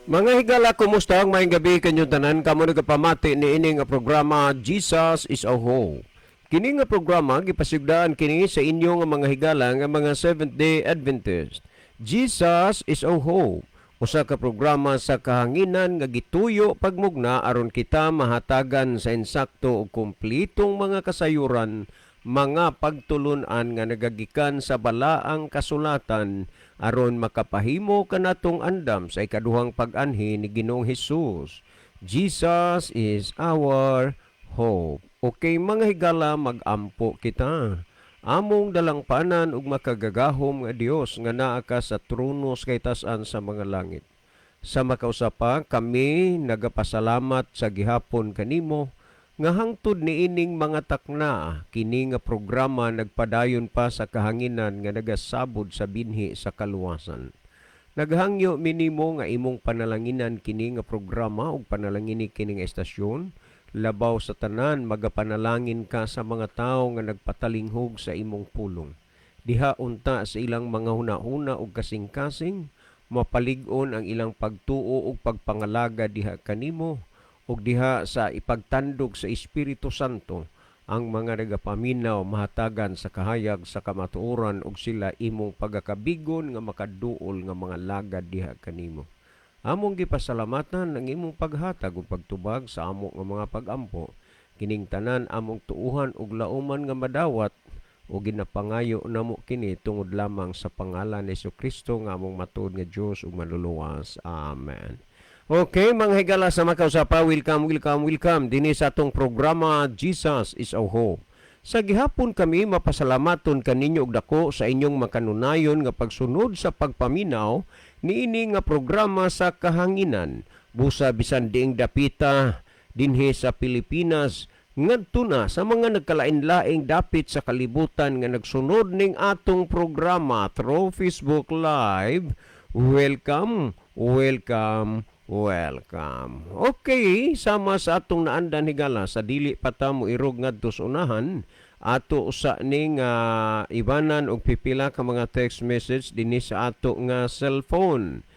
Mga higala, kumusta ang maayong gabi kanyang tanan? Kamo nagapamati ni ini nga programa Jesus is a Whole. Kini nga programa gipasigdaan kini sa inyo nga mga higala nga mga Seventh-day Adventist. Jesus is a Whole. Usa ka programa sa kahanginan nga gituyo pagmugna aron kita mahatagan sa insakto ug kumplitong mga kasayuran, mga pagtulunan nga nagagikan sa balaang kasulatan aron makapahimo kanatong andam sa ikaduhang pag-anhi ni Ginoong Hesus. Jesus is our hope. Okay mga higala, mag-ampo kita. Among dalangpanan ug makagagahom nga Dios nga naa ka sa trono sa kaytas-an sa mga langit. Sa makausapa kami nagapasalamat sa gihapon kanimo nga hangtod niining mga takna kini nga programa nagpadayon pa sa kahanginan nga nagasabod sa binhi sa kaluwasan. Naghangyo minimo nga imong panalanginan kini nga programa ug panalangini kini nga estasyon. Labaw sa tanan magapanalangin ka sa mga tawo nga nagpatalinghog sa imong pulong. Diha unta sa ilang mga hunahuna ug kasing-kasing mapalig-on ang ilang pagtuo ug pagpangalaga diha kanimo ug diha sa ipagtandog sa Espiritu Santo ang mga nagapaminaw mahatagan sa kahayag sa kamatuoran ug sila imong pagakabigon nga makaduol nga mga lagad diha kanimo. Among gipasalamatan ang imong paghatag ug pagtubag sa amo nga mga pag-ampo. Kining tanan among tuuhan ug lauman nga madawat o ginapangayo namo kini tungod lamang sa pangalan ni Jesucristo nga among matuod nga Dios ug manluluwas. Amen. Okay, mga higala sa makausapa, welcome dinhi sa atong programa Jesus is our Hope. Sa gihapon kami mapasalamaton kaninyo og dako sa inyong makanunayon nga pagsunod sa pagpaminaw niini nga programa sa kahanginan. Busa bisan diing dapita dinhi sa Pilipinas ngadto na sa mga nagkalain-laing dapit sa kalibutan nga nagsunod ning atong programa through Facebook Live. Welcome. Okay, sama sa atong naandan higala sa dili pa ta mo irog ngadto sa unahan ato usa ning ibanan og pipila ka mga text message dinhi sa ato nga cellphone.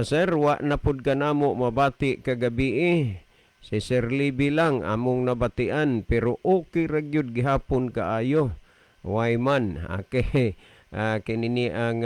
Sir, wa na pud ka namo mabati kagabi Si Sir Libby lang among nabatian pero okay ra gyud gihapon kaayo. Why man? Okay. Kinini ang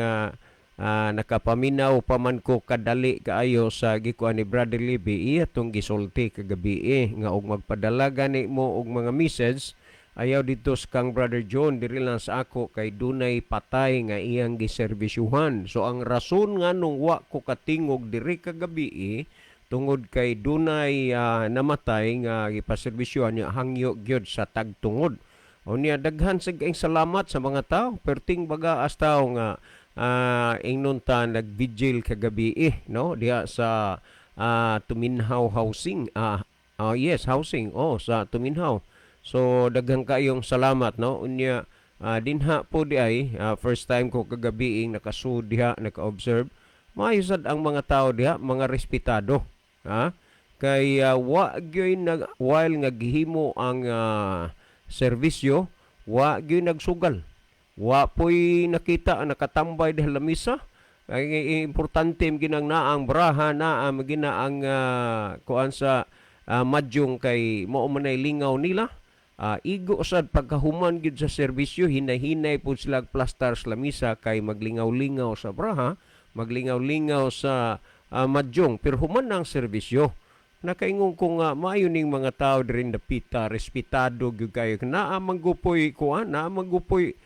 nakapaminaw pa man ko kadali kaayo sa gikuan ni Brother Libby atong gisulti kagabi nga og magpadala gani mo og mga message ayaw dito sa kang Brother John diri lang sa ako kay dunay patay nga iyang giserbisyuhan. So ang rason nga nung wa ko katingog diri kagabi tungod kay dunay namatay nga gipaserbisyuhan niya hangyo gyud sa tagtungod. O niya daghan sa kaing salamat sa mga tao perting baga as tao nga ingnon ta nag-vigil kagabi no diha sa Tuminhaw Housing. Yes, housing sa Tuminhaw. So daghan kayong salamat no unya dinha po di ay first time ko kagabi nakasud diha naka-observe maayusad ang mga tao diha mga respetado kay wa gyud while nga gihimo ang serbisyo wa gyud nagsugal. Wa po'y nakita nakatambay dahil lamisa. Ay importante ginang naang braha na ginaang kuan sa madyong kay mao manay lingaw nila. Igo sad pagkahuman gid sa serbisyo hinay-hinay pud sila plaster sa lamisa kay maglingaw-lingaw sa braha, maglingaw-lingaw sa madyong pero human ang serbisyo. Nakaingon ko nga maayo ning mga tao dirin dapita respetado gyud kayo naa manggupoy kuan naa manggupoy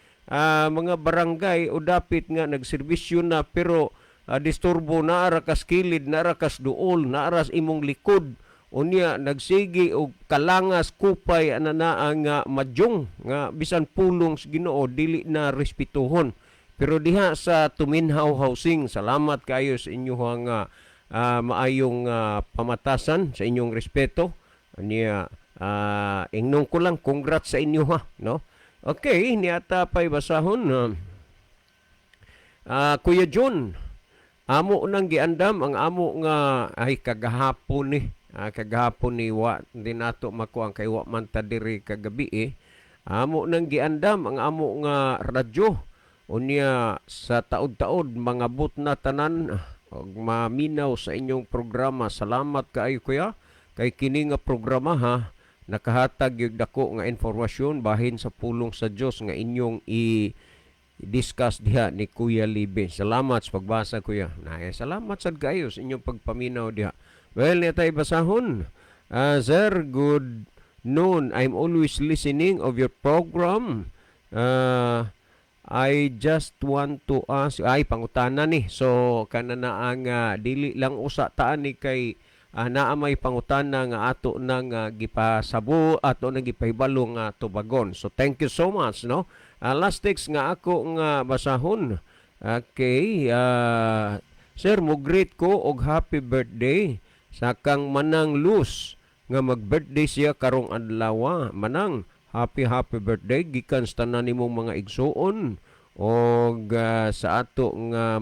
mga barangay o dapit nga nagserbisyo na pero disturbo naara kas kilid, naara kas duol, naara imong likod. Unya nagsigi og kalangas kupay ana ang madyong nga bisan pulong sa Ginoo dili na respetuhon. Pero diha sa Tuminhaw Housing, salamat kayo sa inyong maayong pamatasan sa inyong respeto. Unya ingnon ko lang congrats sa inyo no. Okay, niata pa'y basahon. Kuya John, amo nang giandam ang amo nga ay kagahapon kagahapon ni wa din nato makuang kay wa man ta diri kagabi amo nang giandam ang amo nga radyo unya sa taod-taod mga but na tanan ug maminaw sa inyong programa. Salamat kaayo kuya kay kini nga programa ha nakahatag yung dako nga informasyon bahin sa pulong sa Dios nga inyong i-discuss diha ni Kuya Libe. Salamat sa pagbasa kuya. Salamat sad kayo sa inyong pagpaminaw diha. Well, netay basahon. Sir, good noon. I'm always listening of your program. I just want to ask, ay pangutana ni. So kanana ang dili lang usa taan ni kay naa may pangutana nga ato nang gipasabo ato nang gipahibalo nga tubagon. So thank you so much no. Last text nga ako nga basahon. Okay, sir mo greet ko og happy birthday sa kang Manang Luz nga mag-birthday siya karong adlaw. Manang, happy birthday gikan sa tanan nimong mga igsuon og sa ato nga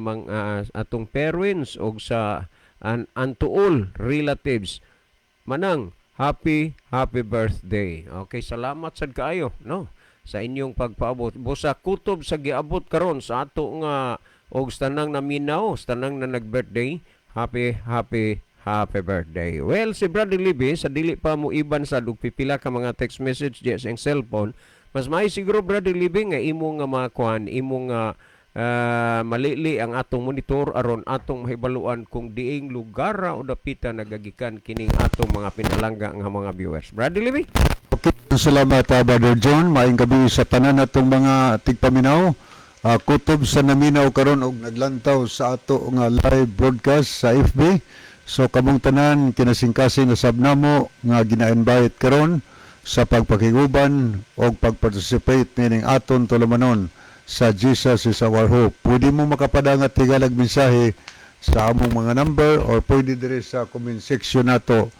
atong parents og sa antuol relatives. Manang, happy birthday. Okay, salamat sad kaayo no sa inyong pagpaabot. Busa kutob sa giabot karon sa ato nga og sa tanang naminaw, sa tanang na nag-birthday. Happy birthday. Well, si Brother Libby, sa dili pa mo iban sa pipila ka mga text message diya sa cellphone, mas may siguro Brother Libby nga imo nga makuan, imo nga malili ang atong monitor aron atong mahibaluan kung diing lugar o dapita nagagikan kining atong mga pinalangga nga mga viewers. Brother Libby? Okay, salamat Brother John. Maayong gabi sa tanan natong mga tigpaminaw. Kutob sa naminaw karon og naglantaw sa ato nga live broadcast sa FB. So kamong tanan kinasingkasing na sabnamo nga gina-invite karon sa pagpakiguban o pagparticipate meaning aton tulumanon sa Jesus is our hope. Pwede mo makapadangat tigalag mensahe sa among mga number or pwede dire sa comment section nato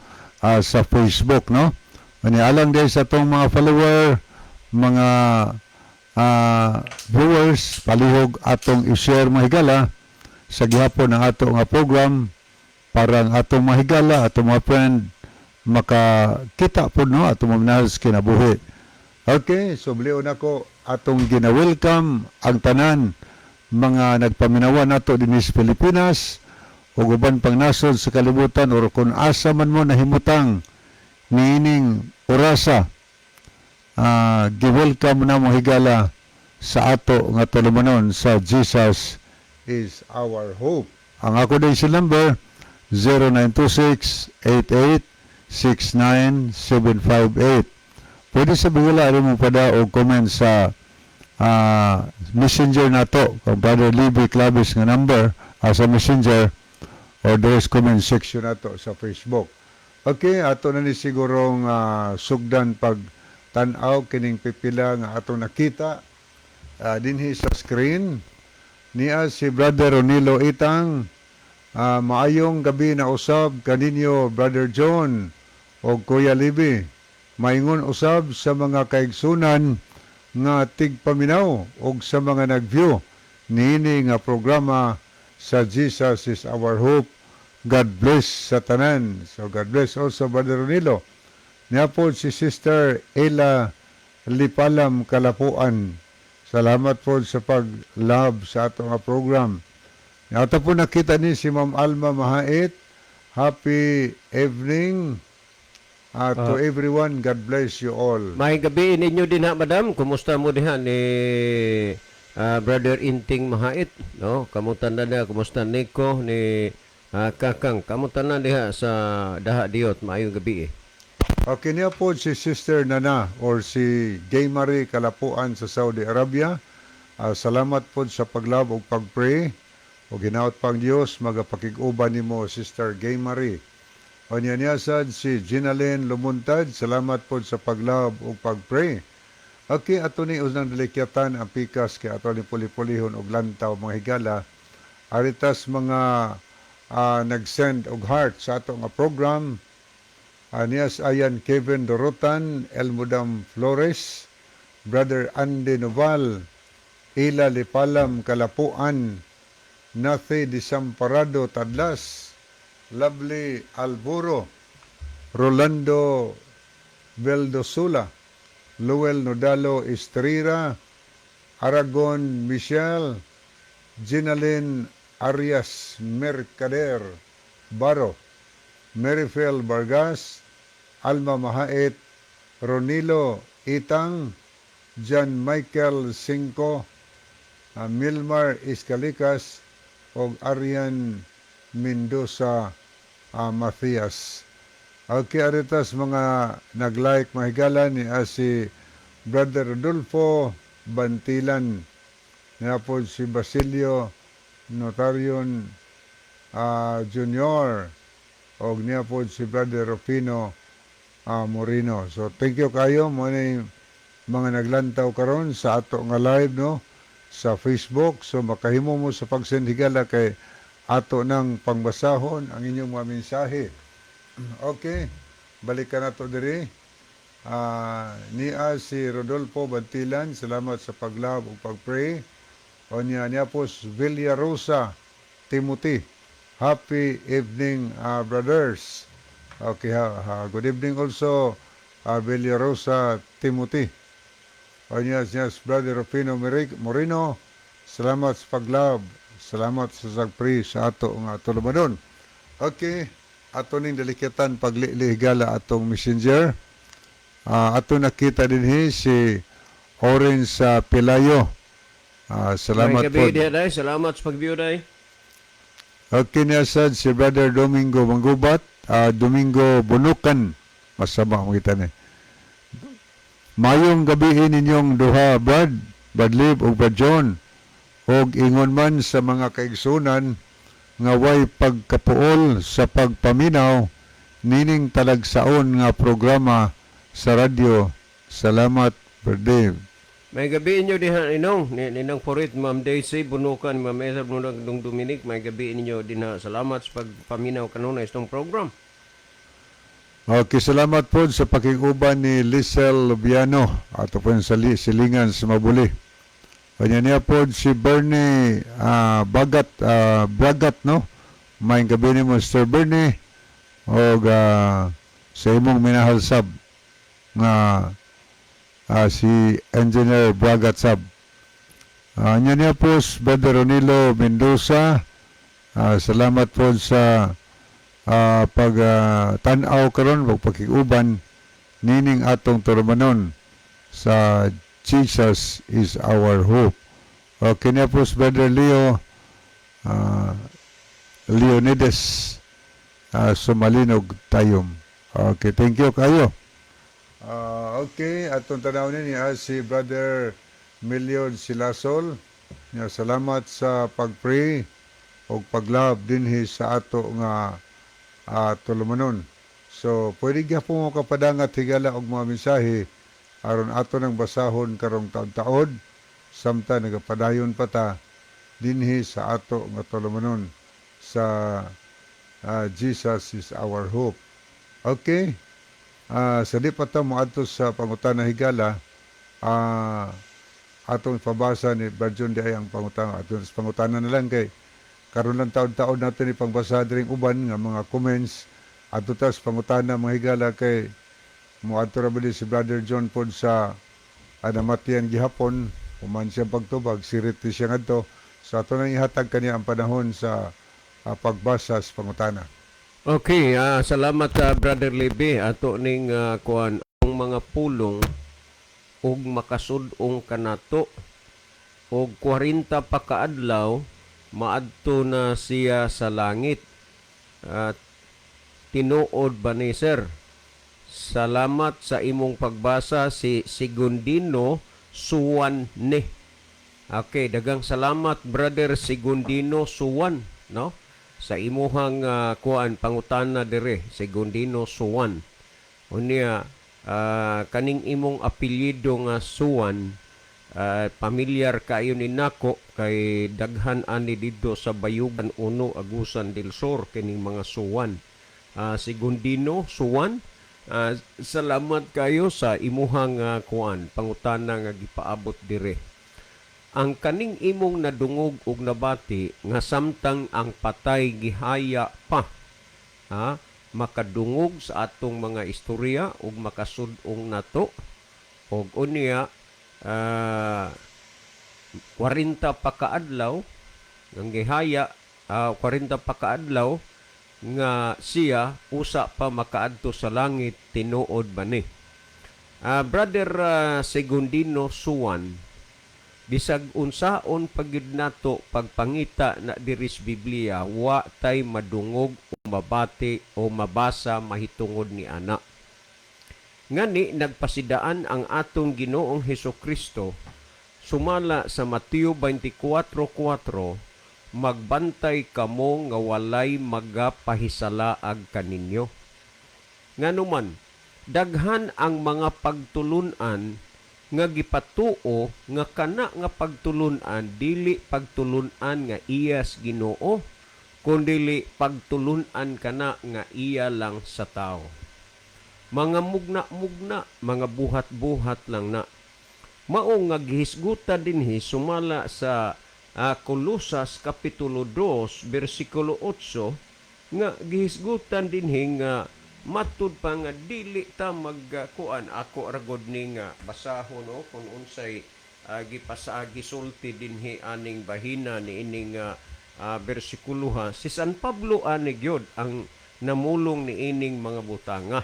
sa Facebook no. Ani alang din sa atong mga follower, mga viewers, palihog atong i-share mahigala sa gihapon ng ato nga program para ang atong mahigala, atong mga friend, makakita po no, atong maminahal sa kinabuhi. Okay, so bliyon ako atong gina-welcome ang tanan mga nagpaminawa nato din sa Pilipinas o uban pang nasod sa kalibutan o kung asa man mo nahimutang niining orasa, gi-welcome na mo higala sa ato nga tulumanon sa Jesus is our hope. Ang ako din si number 0926-88-69758. Pwede sa bigla rin mo pada o comment sa messenger nato kung Brother Libby Clavis nga number sa messenger or there's comment section nato sa Facebook. Okay, ato na ni sigurong sugdan pag tanaw kining pipila nga atong nakita dinhi sa screen niya si Brother Ronilo Itang. Maayong gabi na usab kaninyo Brother John o Kuya Libby. Maingon usab sa mga kaigsunan nga tigpaminaw o sa mga nag-view niini nga programa sa Jesus is our hope. God bless sa tanan. So God bless also Brother Ronilo. Niya po si Sister Ella Lipalam Kalapuan. Salamat po sa pag-love sa atong program. Ata po nakita ni si Ma'am Alma Mahait. Happy evening to everyone. God bless you all. May gabi ninyo din ha, madam. Kumusta mo diha ni Brother Inting Mahait? No? Kamutan na diha. Kumusta Nico ni Kakang? Kamutan na diha sa Daha Diot. Maayong gabi Okay niya po si Sister Nana or si Gay Marie Kalapuan sa Saudi Arabia. Salamat po sa paglab o pag-pray. O ginaot pang Diyos, magapakiguban ni mo, Sister Gay Marie. O niyanyasan si Ginalyn Lumuntad, salamat po sa paglab o pag-pray. Okay, ato ni unang dalikyatan ang pikas kay ato ni puli-pulihon og lantaw mga higala. Aritas mga nag-send og heart sa ato nga program. Nias ayan Kevin Dorotan, Elmudam Flores, Brother Andy Noval, Ila Lipalam Kalapuan, Nathy Disamparado Tadlas, Lovely Alburo, Rolando Veldosula, Luel Nodalo Estrira, Aragon Michelle, Ginalyn Arias Mercader Baro, Merifel Vargas, Alma Mahait, Ronilo Itang, John Michael Cinco, Milmar Iscalikas, o Arian Mendoza Macias. Okay, aritas mga nag-like mahigala ni si Brother Rodolfo Bantilan, niya po si Basilio Notarion Junior, o niya po si Brother Rufino Moreno. So thank you kayo mo ni mga naglantaw karon sa ato nga live no sa Facebook. So makahimo mo sa pagsend higala kay ato nang pangbasahon ang inyong mga mensahe. Okay, balikan nato diri. Niya si Rodolfo Bantilan, salamat sa paglab ug pagpray. O niya po Villarosa Timothy, happy evening brothers. Okay, good evening also Villarosa Timothy. O niya Brother Rufino Moreno, salamat sa paglab, salamat sa sagpray sa ato nga tulumanon. Okay, ato ning delikatan paglihigala atong messenger. Ato nakita din si Orange Pelayo. Salamat May po. gabi day. Salamat sa pag-view day. Okay niya sad si Brother Domingo Manggubat, Domingo Bunukan. Masama ang kita ni. Mayong gabi ninyong duha, Brad Liv ug Brad John. Og ingon man sa mga kaigsunan nga way pagkapuol sa pagpaminaw nining talagsaon nga programa sa radyo. Salamat, Brad Liv. May gabi ninyo diha inong ninang Porit, Ma'am Daisy Bunukan, Ma'am Esa Bunukan, Dong Dominic. May gabi ninyo dinha. Salamat sa pagpaminaw kanunay itong program. Okay, salamat po sa pakiguban ni Lisel Lubiano ato po sa silingan sa Mabuli. Kanya niya po si Bernie Bragat, no? May gabi ni mo, Sir Bernie, o sa imong minahal sab nga si Engineer Bragat sab. Niya po si Brother Ronilo Mendoza, salamat po sa tanaw karon ug pakiguban nining atong turmanon sa Jesus is our hope. Okay na po Brother Leo Leonidas Sumalinog Tayom. Okay, thank you kayo. Okay, atong tanawin ni si Brother Million Silasol. Salamat sa pagpray o paglab dinhi sa ato nga tulumanon. So, pwede ka po mo kapadangat higala og mga mensahe aron ato nang basahon karong taon-taon samtang nagapadayon pa ta dinhi sa ato nga tulumanon sa Jesus is our hope. Okay? Sa di pa ta mo ato sa pangutana higala, atong pabasa ni Barjon di ay ang pangutana. Atong pangutana na lang kay karon lang taon-taon natin ipangbasa diring uban nga mga comments ato tas pangutana mga higala kay mo ato ra bali si Brother John pod sa namatian gihapon human siya pagtubag sirit siya ngadto so ato nang ihatag kaniya ang panahon sa pagbasa sa pangutana. Okay, salamat Brother Libby. Ato ning kuan ang mga pulong og makasud-ong kanato og 40 pa kaadlaw maadto na siya sa langit. Tinuod ba ni sir? Salamat sa imong pagbasa si Sigundino Suwan ni. Okay, dagang salamat Brother Sigundino Suwan, no? Sa imuhang kuan pangutana dire, Sigundino Suwan. Unya kaning imong apelyido nga Suwan, pamilyar kayo ni nako kay daghan ani didto sa Bayugan 1 Agusan del Sur kining mga Suwan. Sigundino Suwan, salamat kayo sa imuhang kuan pangutana nga gipaabot dire. Ang kaning imong nadungog og nabati nga samtang ang patay gihaya pa, makadungog sa atong mga istorya ug makasud-ong nato og unya 40 pa kaadlaw ang gihaya 40 pa kaadlaw nga siya usa pa makaadto sa langit tinuod ba ni. Brother Segundino Suwan, bisag unsaon pagyud nato pagpangita na diri sa Biblia, wa tay madungog o mabati o mabasa mahitungod ni ana. Ngani nagpasidaan ang atong Ginoong Hesukristo sumala sa Mateo 24:4, magbantay kamo nga walay magapahisalaag kaninyo. Nganuman, daghan ang mga pagtulunan nga gipatuo nga kana nga pagtulunan dili pagtulunan nga iyas Ginoo, kundi pagtulunan kana nga iya lang sa tao. Mga mugna-mugna, mga buhat-buhat lang na. Mao nga gihisgutan dinhi sumala sa Kolosas Kapitulo 2, versikulo 8, nga gihisgutan dinhi nga matud pa nga dili ta magkuan ako ragod ni nga basahon no kung unsay gisulti dinhi aning bahina ni ining bersikuluha. Si San Pablo ani gyud ang namulong ni ining mga butanga,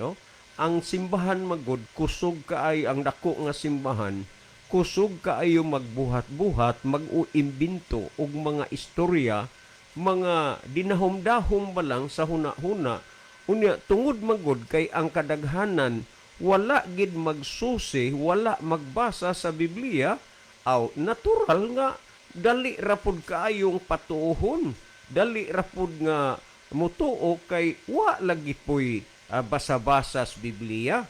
no? Ang simbahan magod kusog kaay ang dako nga simbahan, kusog kaayo magbuhat-buhat, mag-uimbento og mga istorya, mga dinahom-dahom ba lang sa huna-huna. Unya tungod magod kay ang kadaghanan wala gid magsusi, wala magbasa sa Biblia, aw natural nga dali rapod kaayong patuohon, dali rapod nga mutuo kay wa lagi poy basa-basa sa Biblia.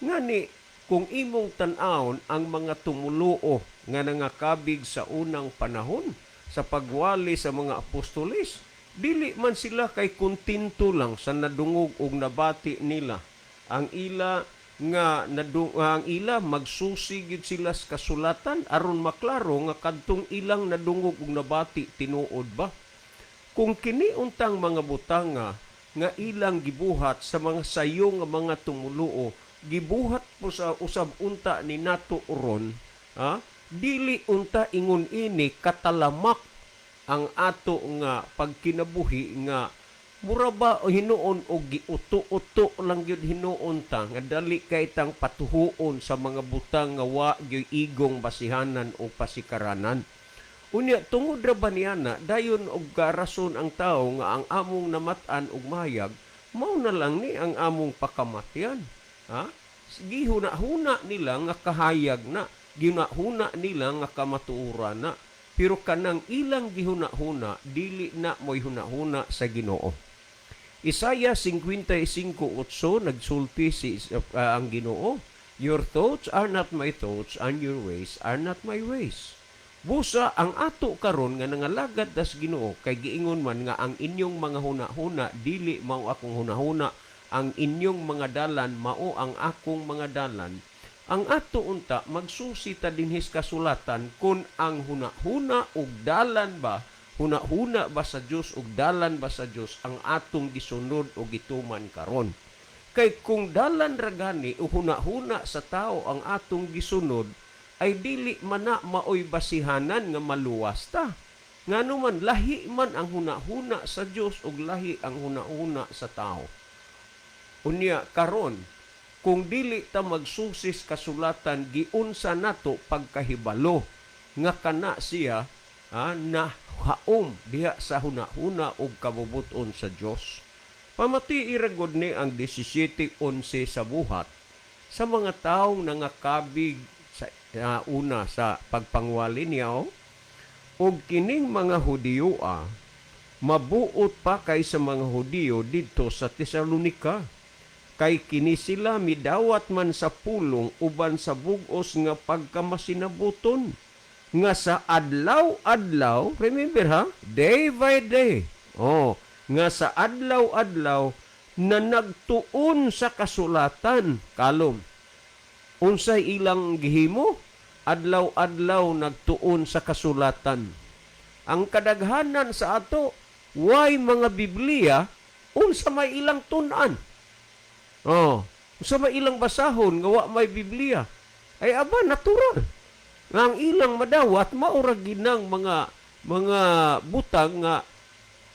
Ngani kung imong tan-awon ang mga tumuluo nga nangakabig sa unang panahon sa pagwali sa mga apostoles, dili man sila kay kontinto lang sa nadungog og nabati nila. Ang ila magsusigid sila sa kasulatan aron maklaro nga kadtong ilang nadungog og nabati tinuod ba. Kung kini untang mga butanga nga ilang gibuhat sa mga sayo nga mga tumuluo, gibuhat po sa usab unta ni nato uron, dili unta ingon ini katalamak ang ato nga pagkinabuhi nga mura ba hinuon og giuto-uto lang gyud hinuon ta nga dali kay tang patuhuon sa mga butang nga wa gyud igong basihanan o pasikaranan. Unya tungod ra ba niyana dayon og rason ang tao nga ang among namatan og mayag mao na lang ni ang among pakamatyan. Gihuna-huna nila nga kahayag na, ginahuna nila nga kamatuoran na. Pero kanang ilang gihuna-huna dili na moy huna-huna sa Ginoo. Isaiah 55:8 nagsulti ang Ginoo, "Your thoughts are not my thoughts, and your ways are not my ways." Busa ang ato karon nga nangalagad das Ginoo kay giingon man nga ang inyong mga huna-huna dili mao akong huna-huna, ang inyong mga dalan mao ang akong mga dalan. Ang ato unta magsusi ta dinhis kasulatan kun ang huna-huna ug dalan ba, huna-huna ba sa Dios ug dalan ba sa Dios ang atong gisunod o gituman karon. Kay kung dalan ra gani o huna-huna sa tao ang atong gisunod, ay dili man na maoy basihanan nga maluwas ta. Nganuman lahi man ang huna-huna sa Dios ug lahi ang huna-huna sa tao. Unya karon kung dili ta magsusis kasulatan giunsa nato pagkahibalo nga kana siya na haom diha sa huna-huna ug kabubuton sa Dios. Pamati iragod ni ang 17:11 sa buhat sa mga taong nangakabig sa una sa pagpangwali niya og kining mga Hudiyo mabuot pa kay sa mga Hudiyo didto sa Tesalonika. Kay kini sila midawat man sa pulong uban sa bug-os nga pagkamasinabuton nga sa adlaw-adlaw, remember day by day, nga sa adlaw-adlaw na nagtuon sa kasulatan. Kalom, unsay ilang gihimo? Adlaw-adlaw nagtuon sa kasulatan. Ang kadaghanan sa ato, why mga Biblia, unsa may ilang tunan. Sa may ilang basahon nga wa may Biblia. Ay aba natural. Nga ang ilang madawat maura ginang mga butang nga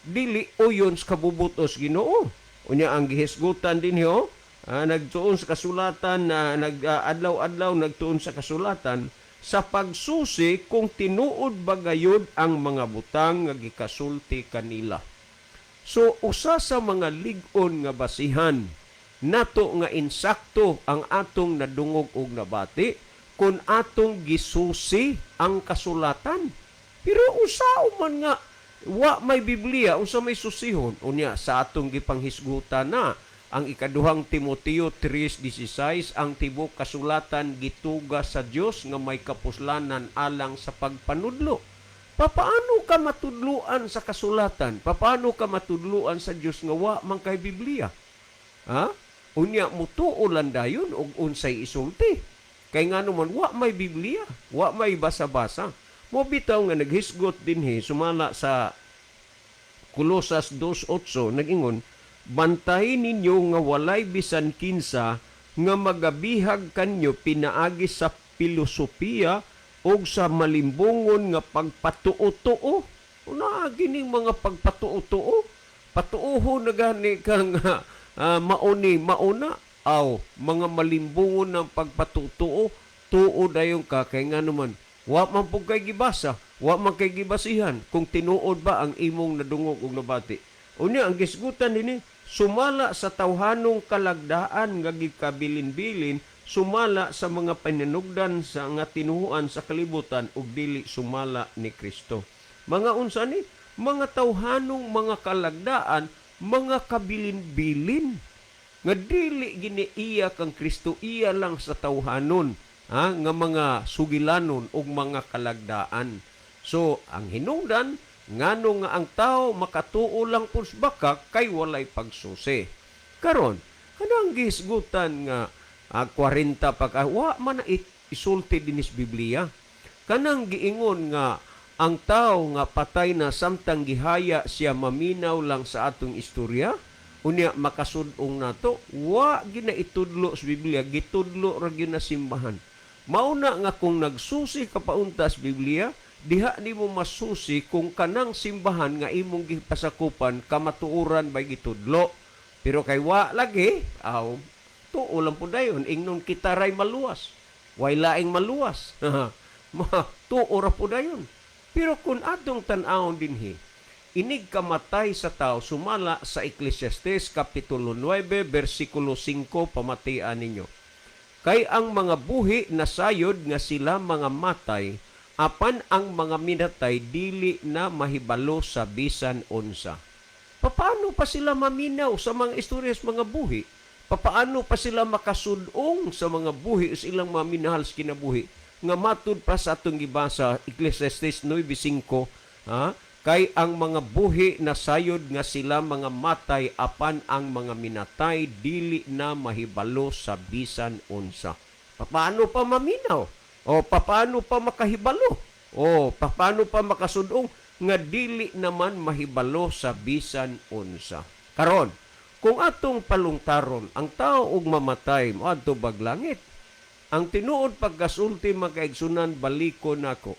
dili uyon sa kabubutos Ginoo. Unya ang gihisgutan din yo, nagtuon sa kasulatan na adlaw-adlaw nagtuon sa kasulatan sa pagsusi kung tinuod ba gayud ang mga butang nga gikasulti kanila. So usa sa mga lig-on nga basihan nato nga insakto ang atong nadungog og nabati kung atong gisusi ang kasulatan. Pero usa man nga wa may Biblia unsa may susihon unya sa atong gipanghisgutan na ang ikaduhang Timoteo 3:16 ang tibok kasulatan gituga sa Dios nga may kapuslanan alang sa pagpanudlo. Papaano ka matudluan sa kasulatan? Papaano ka matudluan sa Dios nga wa man kay Biblia? Ha? Unya mutuo lang dayon og unsay isulti. Kay ngano man wa may Biblia, wa may basa-basa. Mo bitaw nga naghisgot dinhi sumala sa Kolosas 2:8 nagingon, bantahin ninyo nga walay bisan kinsa nga magabihag kanyo pinaagi sa filosofiya o sa malimbungon nga pagpatuo-tuo. Una gining mga pagpatuo-tuo. Patuoho na gani kang mauna aw mga malimbungon ng pagpatuo tuo dayon ka kay nga naman wa man pug kay gibasa, wa man kay gibasihan kung tinuod ba ang imong nadungog og nabati. Unya ang gisgutan dinhi sumala sa tawhanong kalagdaan nga gikabilin-bilin, sumala sa mga paninugdan sa nga tinuhuan sa kalibutan ug dili sumala ni Kristo. Mga unsa ni? Mga tawhanong mga kalagdaan, mga kabilin-bilin nga dili gini iya kang Kristo, iya lang sa tawhanon nga mga sugilanon ug mga kalagdaan. So ang hinungdan ngano nga ang tao makatuo lang pud sa baka kay walay pagsusi. Karon kanang gisgutan nga 40 pa wa man isulti dinis Biblia. Kanang giingon nga ang tao nga patay na samtang gihaya siya maminaw lang sa atong istorya, unya makasud-ong nato, wa ginaitudlo sa Biblia, gitudlo ra gyud na simbahan. Mauna nga kung nagsusi ka paunta sa Biblia, diha nimo masusi kung kanang simbahan nga imong gipasakupan kamatuoran bay gitudlo. Pero kay wa lagi, tuo lang po dayon, ingnon kita ray maluwas. Way laing maluwas. Tuo ra po dayon. Pero kung atong tan-awon dinhi, inig kamatay sa tao sumala sa Ecclesiastes Kapitulo 9, versikulo 5, pamatian ninyo. Kay ang mga buhi na sayod nga sila mga matay, apan ang mga minatay dili na mahibalo sa bisan unsa. Papaano pa sila maminaw sa mga istorya sa mga buhi? Papaano pa sila makasudong sa mga buhi sa ilang mga minahal sa kinabuhi? Nga matud pa sa atong gibasa Ecclesiastes 9:5, kay ang mga buhi na sayod nga sila mga matay apan ang mga minatay dili na mahibalo sa bisan unsa. Paano pa maminaw? O paano pa makahibalo? O paano pa makasudong nga dili naman mahibalo sa bisan unsa. Karon, kung atong palungtaron ang tao og mamatay moadto bag langit, ang tinuod pagkasulti makaigsunan baliko nako.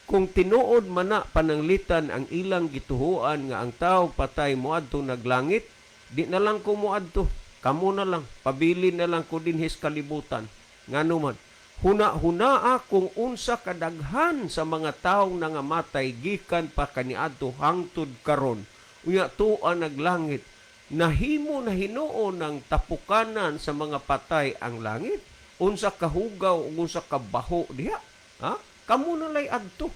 Kung tinuod man na pananglitan ang ilang gituhuan nga ang tao patay moadto naglangit, di na lang ko moadto. Kamo na lang, pabili na lang ko dinhis kalibutan. Ngano man, huna-hunaa kung unsa kadaghan sa mga taong nangamatay gikan pa kaniadto hangtod karon. Unya tuwa naglangit, nahimo na hinuon ng tapukanan sa mga patay ang langit. Unsa kahugaw ug unsa kabaho diha. Kamo na lay adto.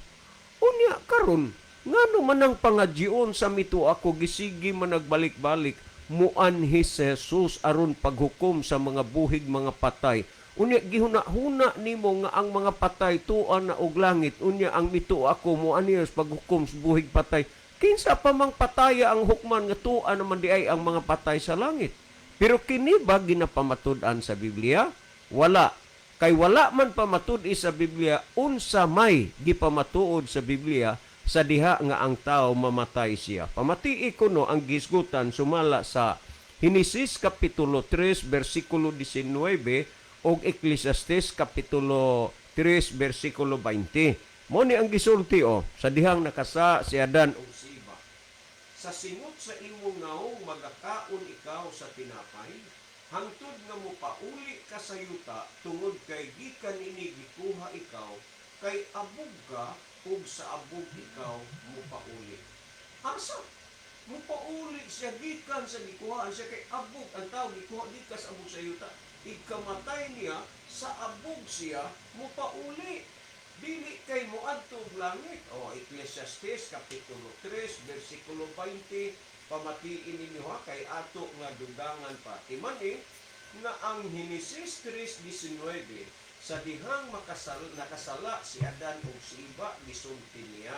Unya karon ngano man ang pangadyon sa mito ako gisigi man nagbalik-balik muanhi si Jesus aron paghukom sa mga buhig mga patay. Unya gihuna-huna nimo nga ang mga patay tuan na og langit. Unya ang mito ako muanhi sa paghukom sa buhig patay. Kinsa pa mang pataya ang hukman nga tuan naman di ay ang mga patay sa langit. Pero kini ba ginapamatud-an sa Biblia? Wala. Kay wala man pamatud-i sa Biblia, unsa may gipamatuod sa Biblia sa diha nga ang tao mamatay siya. Pamatii ko no ang gisgutan sumala sa Henesis Kapitulo 3, versikulo 19 o Ecclesiastes Kapitulo 3, versikulo 20. Mo ni ang gisulti sa dihang nakasa si Adan o si Eva. sa singot sa imong naong magakaon ikaw sa tinapay, hangtod nga mo pauli ka sa yuta, tungod kay gikan ini gikuha ikaw, kay abog ka, ug sa abog ikaw mo pauli. Asa? Mo pauli siya gikan sa gikuhaan siya, kay abog ang tao gikuha gikan sa abog sa yuta. Ikamatay niya, sa abog siya mo pauli. Dili kay moadto og langit. O Ecclesiastes kapitulo 3 bersikulo 20, pamatiin ninyo ha, kay ato nga dugangan pa. Timani nga ang Henesis 3:19 sa dihang nakasala si Adan ug si Eva gisulti niya.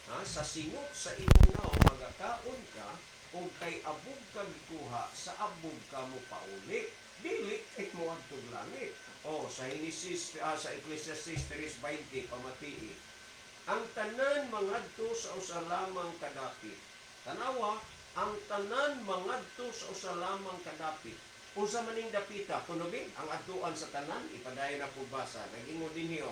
Ha, sa singot sa imong naong magakaon ka ug kay abog ka gikuha, sa abog ka mo pauli. Dili kay moadto og langit. O sa Henesis sa Ecclesiastes 3:20 pamatii, ang tanan mangadto sa usa lamang kadapit. Tanawa, ang tanan mangadto sa usa lamang kadapit. Unsa maning dapita? Kunubing ang adtuan sa tanan, ipadayon na po basa. Nag-ingon dinhi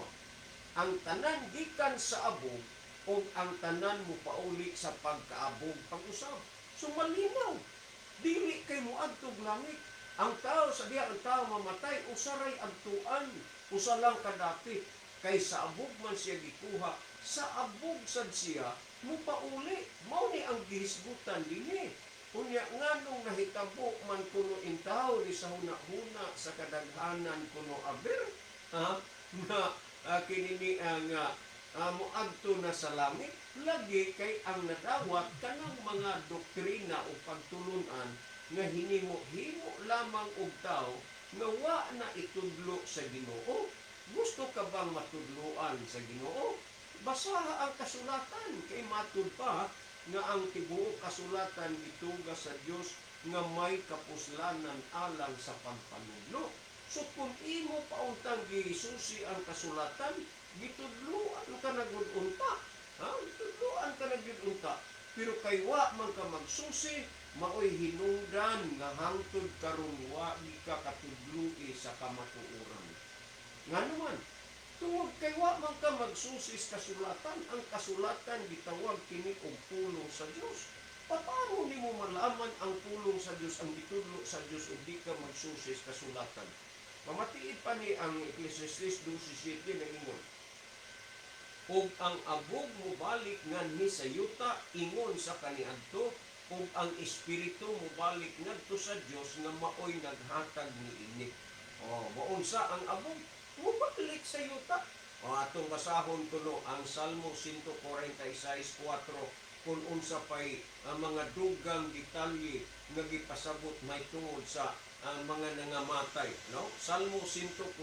ang tanan gikan sa abog o ang tanan mo pauli sa pagkaabog pag-usab. So malinaw, dili kay moadto og langit. Ang tao sa diha, ang tao mamatay, usaray agtuan, usa lang kadapit. Kay sa abog man siya gikuha, sa abog sad siya mo pauli. Mao ni ang gihisgutan dinhi. Unya nganong nahitabo man kuno intaw ni sa hunahuna sa kadaghanan kuno aber, ha, na kinini nga moadto na sa langit, lagi kay ang nadawat kanang mga doktrina o pagtulunan nga hinimo-himo lamang og tao nga wa na itudlo sa Ginoo. Gusto ka bang matudloan sa Ginoo? Basaha ang kasulatan, kay matud pa nga ang tibuok kasulatan gituga sa Dios nga may kapuslanan alang sa pagpanudlo. So kung imo pauntang gisusi ang kasulatan, gitudloan ka na gud unta. Ha? Gitudloan ka na gud unta. Pero kay wa man ka magsusi, maoy hinungdan nga hangtod karon wa ka katudloi sa kamatuoran. Nganuman, tungod kay wa man ka magsusi sa kasulatan, ang kasulatan gitawag kini og pulong sa Dios. Paano nimo malaman ang pulong sa Dios, ang gitudlo sa Dios ug di ka magsusi sa kasulatan? Mamatiid pa ni ang Ecclesiastes 12:7 nagingon, ug ang abog mo balik nganhi sa yuta, ingon sa kaniadto, ug ang espiritu mo balik ngadto sa Dios nga maoy naghatag niini. O maunsa ang abog? Mo balik sa yuta. O atong basahon kuno ang Salmo 146:4, kung unsa pay ang mga dugang detalye nga gipasabot may tungod sa mga nangamatay, no? Salmo 146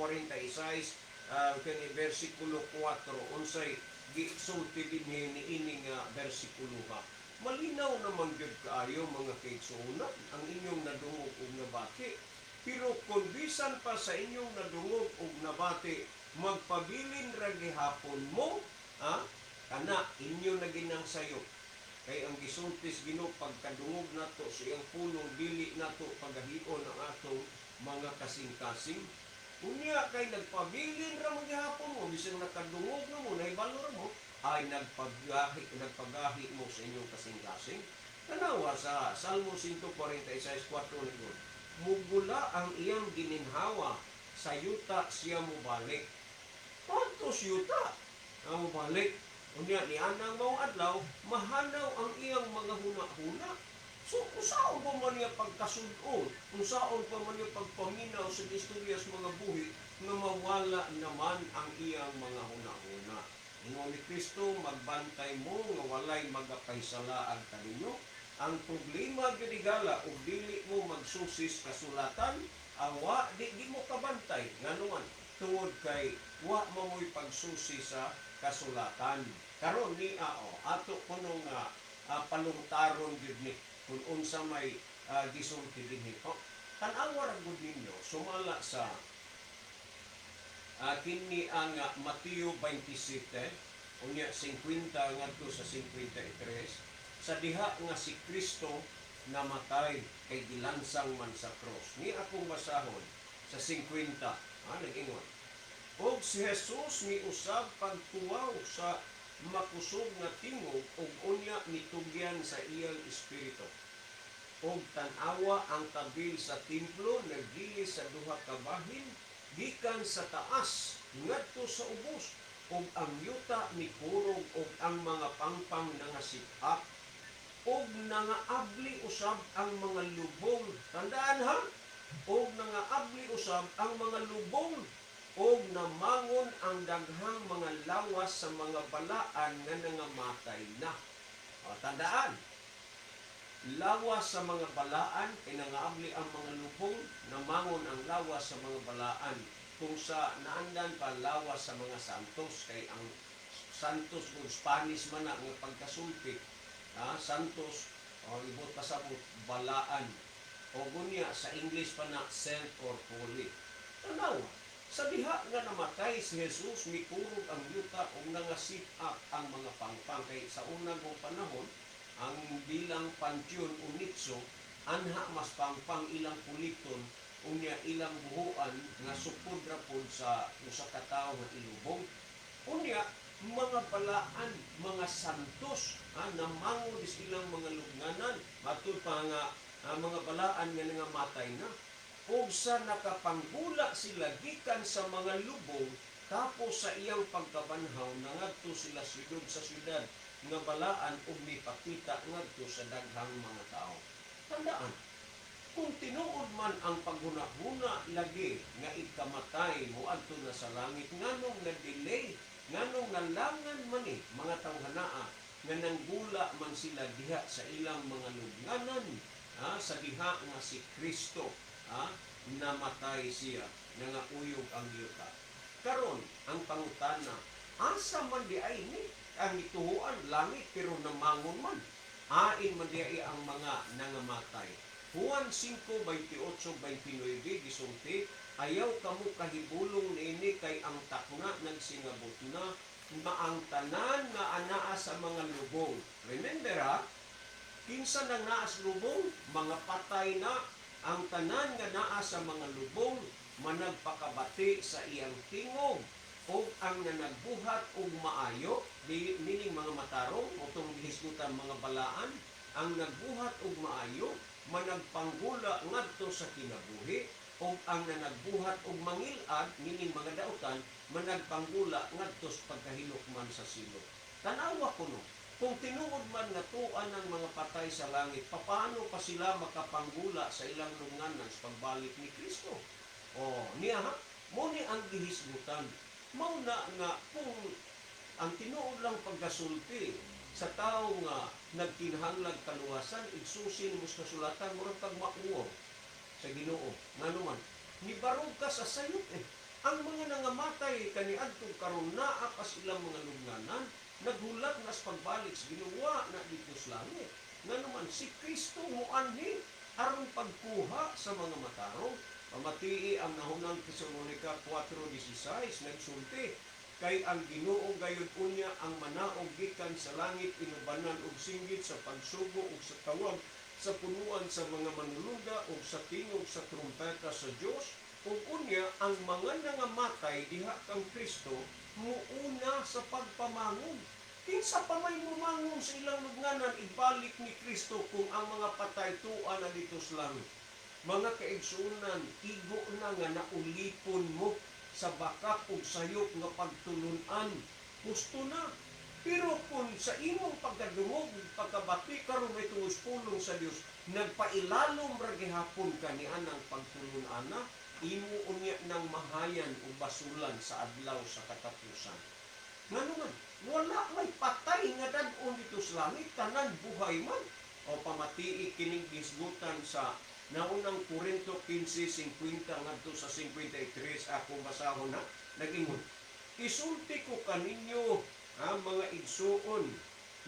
kani bersikulo 4 unsay gisulti dinhi niini nga bersikulo ha. Malinaw naman gyud kaayo mga kaigsuonan ang inyong nadungog ug nabati. Pero kung bisan pa sa inyong nadungog ug nabati, magpabilin ra gihapon mo, ha? Kana inyo na ginang sayo. Kay ang gisultis Ginoo pagkadungog nato sa iyang pulong, dili nato pagahion ang atong mga kasing-kasing. Unya kay nagpabilin ra mo gihapon mo, bisan nakadungog na mo, nahibalo mo, ay nagpagahi mo sa inyong kasing-kasing. Tanawa sa Salmo 146:4 nigon, mugula ang iyang gininhawa, sa yuta siya mubalik. Pantos yuta ang mubalik. Unya ni anang maong adlaw, mahanaw ang iyang mga huna-huna. So, usaon pa man niya pagkasunod, usaon pa man niya pagpaminaw sa istorya sa mga buhi, na mawala naman ang iyang mga huna-huna. Ingon ni Kristo, magbantay mo nga walay magapaysala ang kaninyo. Ang problema gidigala ug dili mo magsusis kasulatan, ang di mo kabantay nganuman tungod kay wa mamoy pagsusi sa kasulatan. Karon ni ato kuno nga palungtaron gyud ni kung unsa may gisulti dinhi. Tan-awa ra gud ninyo sumala sa kini ang Mateo 27 unya 50 ngadto sa 53, sa diha nga si Kristo namatay kay gilansang man sa cross. Ni akong basahon sa 50 nag-ingon, og si Jesus ni usab pagtuwaw sa makusog nga tingog ug unya mitugyan sa iyang espiritu. Og tan-awa ang tabil sa templo nagdili sa duha ka bahin gikan sa taas ngadto sa ubos, og ang yuta ni kurog og ang mga pangpang nangasip-up og nangaabli usab ang mga lubong. Tandaan ha, og nangaabli usab ang mga lubong, og namangon ang daghang mga lawas sa mga balaan nga nangamatay na. O, tandaan, lawas sa mga balaan, kay nangaabli ang mga lubong, namangon ang lawas sa mga balaan. Kung sa naandan pa lawas sa mga santos, kay ang santos kung Spanish man na ang pagkasulti, santos, o ibot pasabot, balaan. O gunya, sa English pa na saint or holy. Tanaw, sa diha nga namatay si Jesus, mikurog ang yuta o nangasip-up ang mga pangpang. Kay sa unang mong panahon, ang bilang pansyon o nitso, anha mas pangpang ilang puliton, unya ilang buhuan nga sukod ra pod sa usa ka tawo nga ilubong. Unya, mga balaan, mga santos, namangon is ilang mga lugnanan, matud pa nga mga balaan nga nangamatay na. O sa nakapanggula sila gikan sa mga lubong, tapos sa iyang pagkabanhaw, nangadto sila sidog sa syudad nga balaan ug mipakita ngadto sa daghang mga tao. Tandaan, kung tinuod man ang paghuna-huna lagi nga ikamatay moadto na sa langit, nganong na-delay, nganong nalangan man mga tawhanaa nga nanggula man sila diha sa ilang mga lugnanan, sa diha nga si Kristo, namatay siya, nangauyog ang yuta. Karon ang pangutana, asa man di ay ni ang ituhuan langit pero namangon man, ain man di ay ang mga nangamatay. Juan 5:28-29 gisulti, ayaw kamo kahibulong niini kay ang takna nagsingabot na maang tanan nga anaa sa mga lubong. Remember kinsa nang naas lubong, mga patay na. Ang tanan nga naa sa mga lubong, managpakabati sa iyang tingog, o ang nanagbuhat og maayo, meaning mga matarong, utong gihisgutan mga balaan, ang nagbuhat og maayo, managpanggula ngadto sa kinabuhi, o ang nanagbuhat og mangilad, meaning mga dautan, managpanggula ngadto sa pagkahilokman sa silog. Tanawa kuno, kung tinuod man nga tuan ng mga patay sa langit, paano pa sila makapanggula sa ilang lungganan sa pagbalik ni Kristo? O, niya ha? Muni ang gihisgutan. Mauna nga kung ang tinuod lang pagkasulti sa tao nga nagkinahanglag kaluwasan, igsusin mo sa kasulatan, murang pagmakuwaw sa Ginoo. Nga naman, nibarog ka sa sayot Ang mga nangamatay kaniadto karon naa pas ilang mga lugnanan, naghulat na sa pagbalik sa ginawa na dito sa langit. Nga naman, si Kristo muanhi aron pagkuha sa mga matarong. Pamatii ang nahunang Tesalonica 4:16 nagsulti, kay ang Ginoo gayud unya ang manaog gikan sa langit inubanan og singgit sa pagsugo ug sa tawag sa punuan sa mga manuluga ug sa tingog sa trumpeta sa Dios, ug unya ang mga nangamatay diha kang Kristo muuna sa pagpamangon. Kinsa pa may mumangon sa ilang lugnanan ibalik ni Kristo kung ang mga patay tuwa na dito sa langit. Mga kaigsunan, igo na nga naulipon mo sa bakak ug sayop nga pagtulunan. Gusto na. Pero kung sa imong pagkadungog, pagkabati karon may tungos pulong sa Dios, nagpailalom ra gihapon kanian ang pagtulunan, imo unya nang mahayan o basulan sa adlaw sa katapusan. Nga naman, wala may patay nga dad-on dito sa langit, tanan buhay man. O pamatii kining gisgutan sa naunang Korinto 15:50 ngadto sa 53 ako basahon na nagingon. Isulti ko kaninyo mga igsuon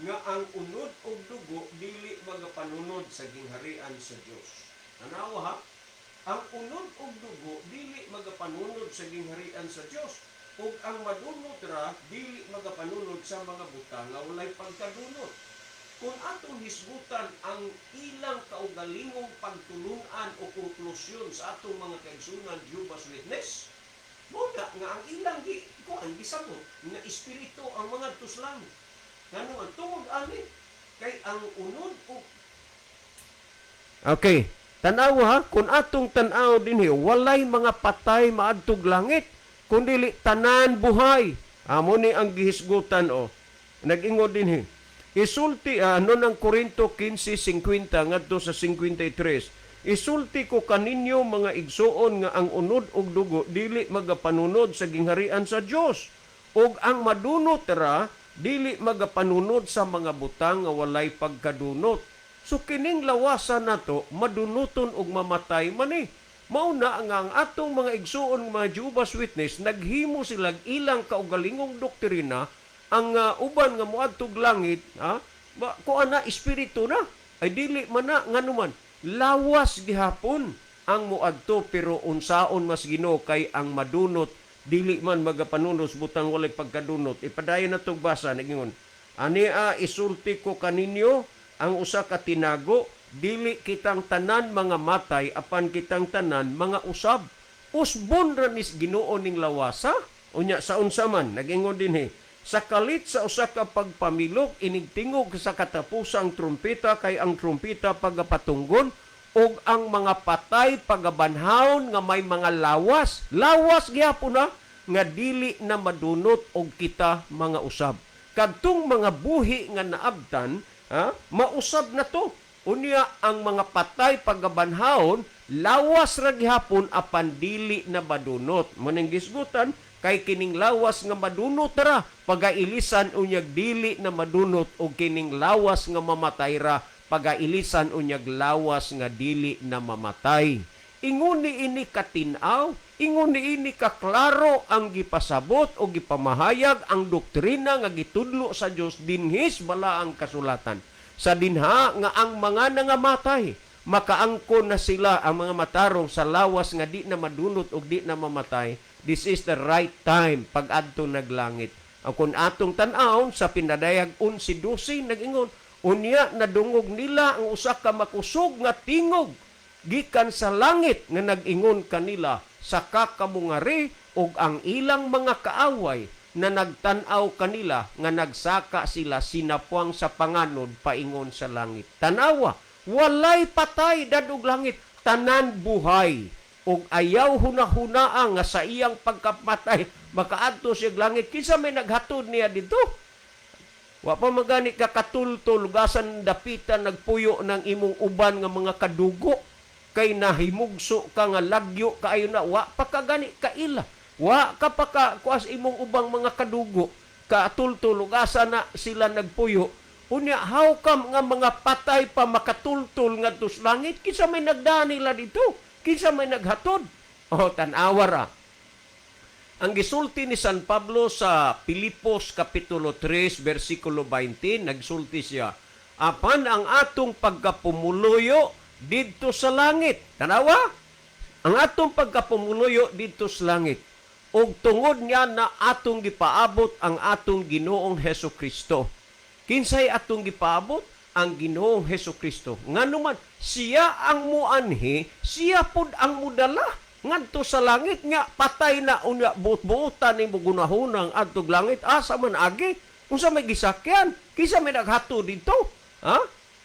nga ang unod og dugo dili magapanunod sa gingharian sa Dios. Tanawa ha? Ang unod og dugo dili magapanunod sa gingharian sa Dios, ug ang madunot ra dili magapanunod sa mga butang nga walay pagkadunot. Kung atong hisgutan ang ilang kaugalingong pagtulunan o konklusyon sa atong mga kaigsunan Jehovah's Witness, Muna nga ang ilang kuan gisabot nga espiritu ang mga tuslang. Ngano ang tungod ani kay ang unod o Okay, tanaw ha, kung atong tanaw dinhi walay mga patay maadtog langit, kundi tanan buhay. Amo ni ang gihisgutan o. Nag-ingod dinhi. Isulti ano ng Korinto 15:50 ngadto sa 53. Isulti ko kaninyo mga igsuon nga ang unod og dugo dili magapanunod sa gingharian sa Dios, ug ang madunot ra dili magapanunod sa mga butang nga walay pagkadunot. So kining lawasan nato madunuton og mamatay mani. Mauna nga ang atong mga igsuon mga Jehovah's Witness naghimo sila ilang kaugalingong doktrina ang uban nga moadtog langit kuan na espiritu na ay dili man na nganuman lawas gihapon ang moadto pero unsaon mas Ginoo kay ang madunot dili man magapanunos butang walay pagkadunot. Ipadayon natong basa nagingon ania isulti ko kaninyo ang usa ka tinago, dili kitang tanan mga matay, apan kitang tanan mga usab. Usbon ra nis Ginoo ning lawasa. Unya sa unsa man, nag-ingon dinhi, sa kalit sa usa ka pagpamilok, inigtingog sa katapusang trumpeta, kay ang trumpeta pagapatunggon, og ang mga patay pagabanhaon nga may mga lawas. Lawas gyapon na, nga dili na madunot og kita mga usab. Kadtong mga buhi nga naabtan, mausab na to. Unya ang mga patay pagabanhaon lawas ra gihapon apan dili na madunot. Muning gisgutan kay kining lawas nga madunot ra pagailisan unyag dili na madunot o kining lawas nga mamatay ra pagailisan unyag lawas nga dili na mamatay. Ingon ni ini katinaw, ingon ni ini kaklaro ang gipasabot o gipamahayag ang doktrina nga gitudlo sa Dios dinhis bala ang kasulatan. Sa dinha nga ang mga nangamatay, makaangkon na sila ang mga matarong sa lawas nga di na madunot o di na mamatay. This is the right time pag adto naglangit. Ang kun atong tan-awon sa pinadayag 11:12 nag-ingon, unya nadungog nila ang usa ka makusog nga tingog gikan sa langit nga nag-ingon kanila sa kakamungari ug ang ilang mga kaaway na nagtan-aw kanila nga nagsaka sila sinapuang sa panganod paingon sa langit. Tanawa, walay patay dadug langit, tanan buhay. Ug ayaw hunahunaa nga sa iyang pagkapatay makaadto siya langit. Kinsa may naghatod niya dito? Wa pa magani ka katultol gasan dapitan nagpuyo ng imong uban nga mga kadugo kay nahimugso ka nga lagyo kaayo na wa pa ka gani kaila. Wa ka pa ka kuas imong ubang mga kadugo katultol gasan na sila nagpuyo. Unya how come nga mga patay pa makatultol ngadto sa langit? Kinsa may nagdaan nila dito? Kinsa may naghatod? O tan-awa ra. Ang gisulti ni San Pablo sa Pilipos Kapitulo 3, versikulo 20, nagsulti siya, apan ang atong pagkapumuluyo didto sa langit. Tanawa? Ang atong pagkapumuluyo didto sa langit. Og tungod niya na atong gipaabot ang atong Ginoong Hesukristo. Kinsay atong gipaabot? Ang Ginoong Hesukristo. Nganuman, siya ang muanhi, siya pud ang mudala ngadto sa langit nga patay na unya buot-buotan ni gunahunang adtog langit asa man agi unsa may gisakyan kinsa may naghato dito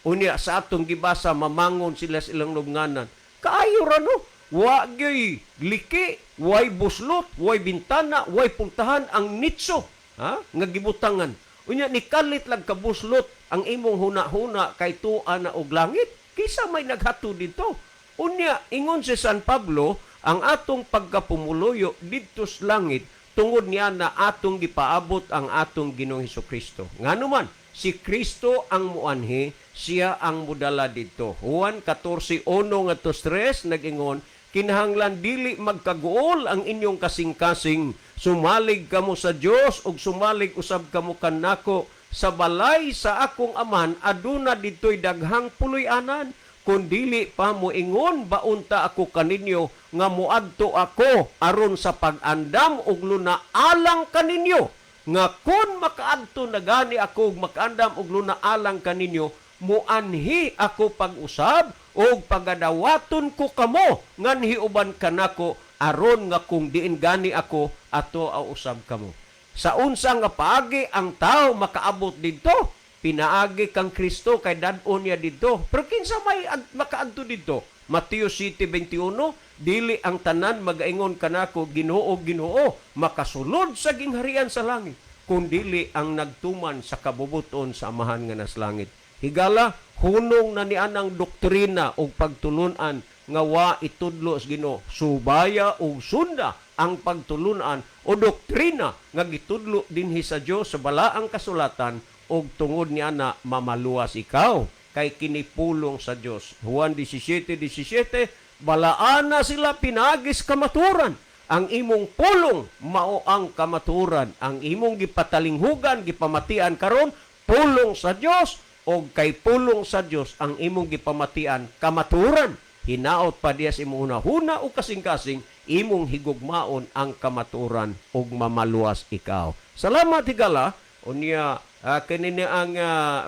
unya sa atong gibasa mamangon sila silang lubnganan kaayo ra no wa gyud liki way buslot way bintana way puntahan ang nitso nga gibutangan unya nikalit lang ka buslot ang imong huna-huna kay tuwa na og langit kinsa may naghato dito unya ingon si San Pablo ang atong pagkapumuluyo didto sa langit tungod niya na atong gipaabot ang atong Ginoong Hesukristo. Nganuman, si Kristo ang muanhi, siya ang mudala didto. Juan 14:1 ngadto 3 nag-ingon, kinahanglan dili magkaguol ang inyong kasing-kasing, sumalig kamo sa Dios ug sumalig usab kamo kanako. Sa balay sa akong aman aduna didtoy daghang puloy-anan. Kung dili pa moingon baunta ako kaninyo nga muadto ako aron sa pag-andam og luna alang kaninyo nga kun makaadto na gani ako og makaandam og luna alang kaninyo muanhi ako pag-usab og pagadawaton ko kamo ngan hiuban kanako aron nga kung diin gani ako ato aw usab kamo. Sa unsa nga paagi ang tao makaabot didto, pinaagi kang Kristo kay dad-on niya didto. Pero kinsa may makaadto didto? Mateo 7:21, dili ang tanan magaingon kanako Ginoo Ginoo makasulod sa gingharian sa langit, kun dili ang nagtuman sa kabubuton sa amahan nga nas langit. Higala hunong na nianang doktrina o pagtulunan nga wa itudlo sa Ginoo, subaya o sunda ang pagtulunan o doktrina nga gitudlo dinhi sa Dios sa balaang kasulatan og tungod niana mamaluwas ikaw kay kinipulong sa Dios. Juan 17:17, balaan na sila pinagis kamaturan. Ang imong pulong mao ang kamaturan. Ang imong gipatalinghugan, gipamatian karon pulong sa Dios, o kay pulong sa Dios ang imong gipamatian kamaturan. Hinaot pa diya sa imong hunahuna o kasing-kasing, imong higugmaon ang kamaturan ug mamaluwas ikaw. Salamat higala. Unya kanini ang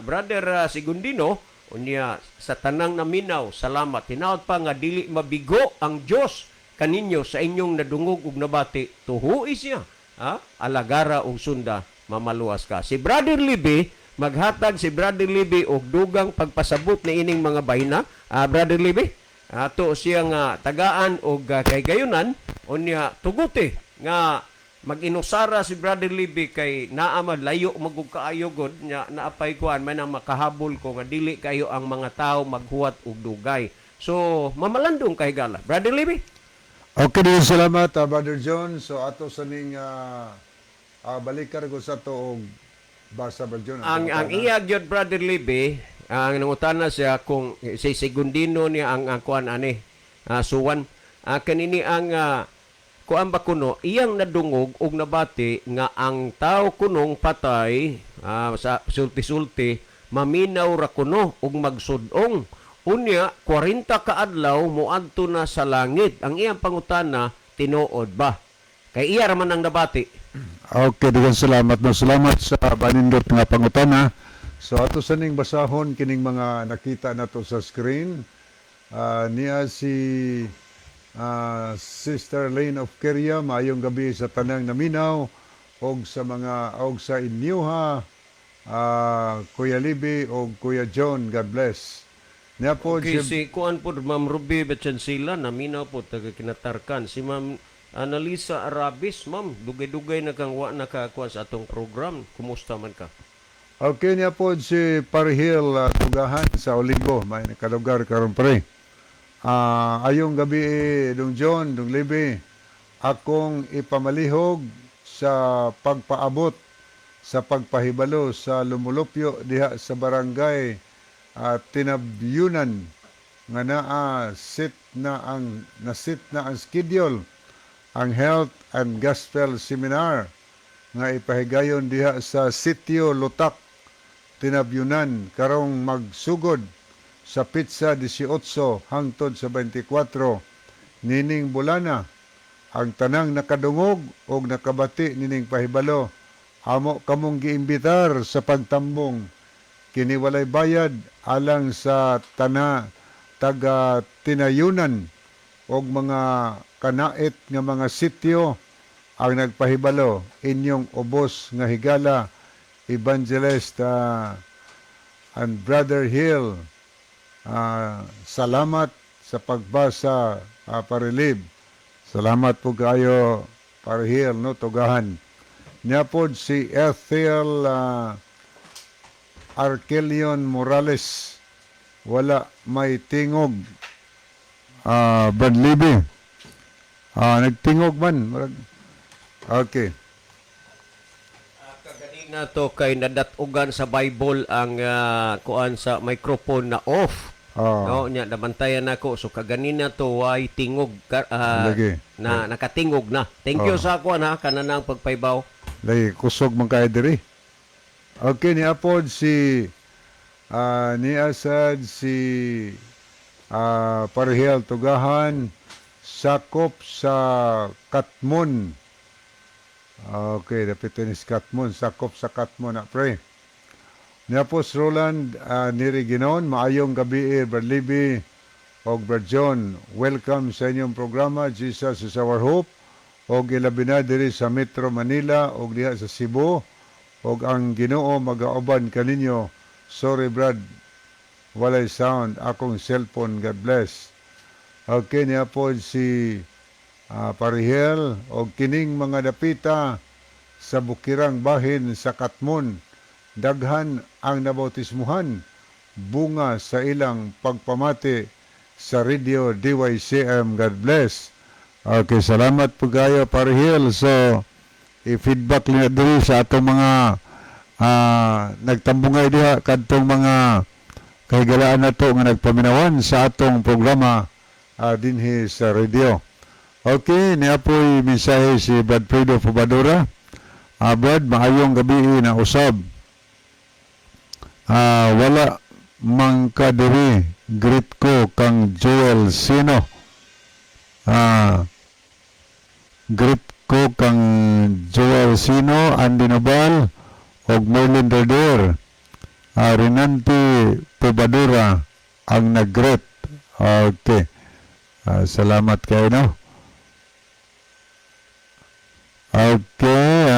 brother Segundino, unya sa tanang naminaw, salamat. Hinaot pa nga dili mabigo ang Dios kaninyo sa inyong nadungog ug nabati. Tuhui siya. Alagara ug sunda, mamaluwas ka. Si Brother Libby, maghatag si Brother Libby og dugang pagpasabot na ining mga bayna. Brother Libby, ato siya nga tagaan og kay gayunan, unya tuguti nga mag-inusara si Brother Libby kay naamad layo magug kaayo god nya naapay kuan man ang makahabol ko nga dili kayo ang mga tao maghuwat og dugay. So mamalandong kay gala. Brother Libby. Okay, din salamat Brother John. So ato sa ning balikar ko sa to og basa Brother John. Ang iya gyud Brother Libby, ang nangutana siya kung si Segundino niya ang kuan ani suwan kanini ang kuan ba kuno iyang nadungog og nabati nga ang tao kunong patay sa sulti-sulti maminaw ra kuno og magsudong. Unya 40 ka adlaw moadto na sa langit. Ang iyang pangutana tinuod ba? Kay iya ra man ang nabati. Okay, digan salamat. No, salamat sa panindot nga pangutana. So ato sa ning basahon kining mga nakita nato sa screen. Niya si Sister Lane of Keria, maayong gabi sa tanang naminaw og sa inyuha, Kuya Libby og Kuya John, God bless. Niya po Okay, si kuan po Ma'am Ruby Betchansila naminaw po taga Kinatarkan. Si Ma'am Analisa Arabis, ma'am, dugay-dugay na kang wa nakakuha sa atong program. Kumusta man ka? Okay, niya po si Parihil Tugahan sa Oligo, may nakalugar karon pre. Ayong gabi Dong John, Dong Libby, akong ipamalihog sa pagpaabot sa pagpahibalo sa lumulupyo diha sa barangay Tinabyunan nga nasit na ang schedule ang Health and Gospel Seminar nga ipahigayon diha sa Sitio Lutak, Tinabyunan karong magsugod sa Pitsa 18 hangtod sa 24 nining bulana. Ang tanang nakadungog o nakabati nining pahibalo, amo kamong giimbitar sa pagtambong kini walay bayad alang sa taga tinayunan og mga kanait nga mga sityo ang nagpahibalo inyong ubos nga higala Evangelist and Brother Hill. Salamat sa pagbasa Parilib. Salamat po kayo Parihil no Tugahan. Niya po si Ethel Arquelion Morales, wala may tingog. Brad Libby, nagtingog man. Okay. Kaganina to kay nadatugan sa Bible ang kuan sa microphone na off. No, nya nabantayan nako so kaganina to way tingog na nakatingog na. Thank you sa kuan kananang pagpaybaw. Lagi kusog man kay diri. Okay, ni apod si ni asad si Parihel Tugahan sakop sa Katmon. Okay, dapat ni Katmon, sakop sa Katmon na pre. Niapos Roland Niriginon, maayong gabi Brad Libby og Brad John. Welcome sa inyong programa, Jesus is Our Hope. Og ilabi na diri sa Metro Manila og diha sa Cebu. Og ang Ginoo magauban kaninyo. Sorry Brad, walay sound. Akong cellphone, God bless. Okay, niya po si Parihel og kining mga dapita sa bukirang bahin sa Katmon. Daghan ang nabautismuhan. Bunga sa ilang pagpamati sa radio DYCM. God bless. Okay, salamat po kayo, Parihel. So, i-feedback niya diri sa atong mga nagtambungay diha kadtong mga kahigalaan na to nga nagpaminawan sa atong programa dinhi sa radio. Okay, niya po'y mensahe si Brad Fredo Fubadora. Brad, maayong gabi na usab. Wala mang kadiri, greet ko kang Joel Sino. Greet ko kang Joel Sino, Andy Nobal, og Merlin Derder. Rinanti Pubadura ang nag-greet. Okay. Salamat kayo, no? Okay.